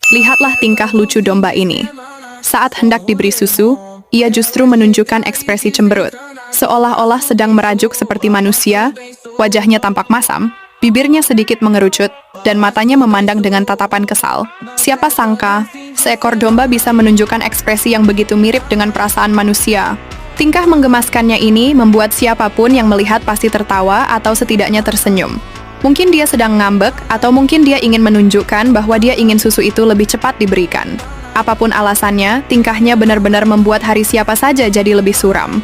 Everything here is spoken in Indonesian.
Lihatlah tingkah lucu domba ini. Saat hendak diberi susu, ia justru menunjukkan ekspresi cemberut. Seolah-olah sedang merajuk seperti manusia, wajahnya tampak masam, bibirnya sedikit mengerucut, dan matanya memandang dengan tatapan kesal. Siapa sangka, seekor domba bisa menunjukkan ekspresi yang begitu mirip dengan perasaan manusia. Tingkah menggemaskannya ini membuat siapapun yang melihat pasti tertawa atau setidaknya tersenyum. Mungkin dia sedang ngambek, atau mungkin dia ingin menunjukkan bahwa dia ingin susu itu lebih cepat diberikan. Apapun alasannya, tingkahnya benar-benar membuat hari siapa saja jadi lebih suram.